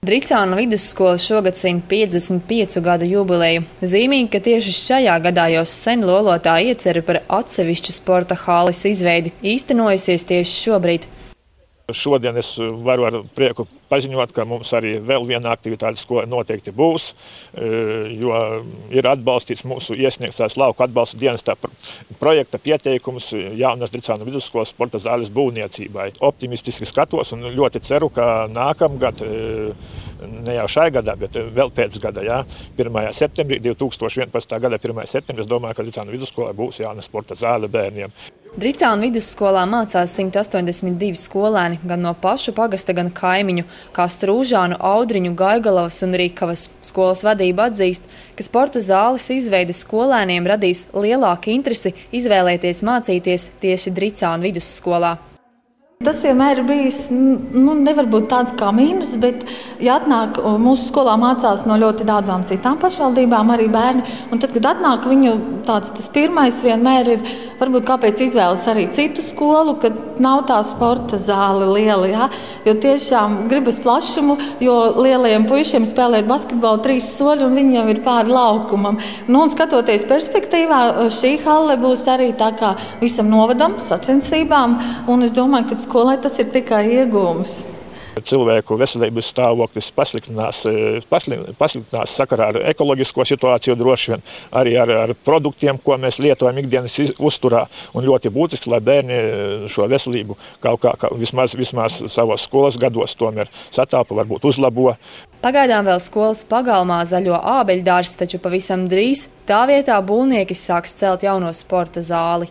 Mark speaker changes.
Speaker 1: Dricānu vidusskola šogad svin 55 gadu jubileju. Zīmīgi, ka tieši šajā gadā jau sen lolotā iecerē par atsevišķu sporta hāles izveidi īstenojusies tieši šobrīd.
Speaker 2: Šodien es varu ar prieku paziņot, ka mums arī vēl viena aktivitāte skolā noteikti būs, jo ir atbalstīts mūsu iesniegtās lauku atbalsta dienestā projekta pieteikums jaunas Dricānu vidusskolas sporta zāles būvniecībai. Optimistiski skatos un ļoti ceru, ka nākamgad, ne jau šai gadā, bet vēl pēc gada, 1. septembrī, 2011. gada 1. septembrī, es domāju, ka Dricānu vidusskolā būs jauna sporta zāle bērniem.
Speaker 1: Dricānu vidusskolā mācās 182 skolēni, gan no pašu pagasta, gan kaimiņu, kā Strūžānu, Audriņu, Gaigalavas un Rikavas. Skolas vadība atzīst, ka sporta zāles izveide skolēniem radīs lielāku interesi izvēlēties mācīties tieši Dricānu vidusskolā.
Speaker 3: Tas vienmēr ir bijis, nevar būt tāds kā mīnus, bet ja atnāk, mūsu skolā mācās no ļoti daudzām citām pašvaldībām arī bērni, un tad, kad atnāk viņu tas pirmais vienmēr ir, varbūt kāpēc izvēlas arī citu skolu, kad nav tā sporta zāle liela, jo tiešām gribas plašumu, jo lielajiem puišiem spēlēt basketbolu 3 soļi, un viņi jau ir pāri laukumam. Un skatoties perspektīvā, šī halle būs arī tā kā visam novadam, sacensībām, un es domāju, ka skolai tas ir tikai iegūms.
Speaker 2: Cilvēku veselības stāvoklis pasliktinās sakarā ar ekoloģisko situāciju, droši vien arī ar produktiem, ko mēs lietojam ikdienas uzturā. Un ļoti būtiski, lai bērni šo veselību kaut kā vismaz savos skolas gados tomēr satāpa, varbūt uzlabo.
Speaker 1: Pagaidām vēl skolas pagalmā zaļo ābeļdārs, taču pavisam drīz tā vietā būvnieki sāks celt jauno sporta zāli.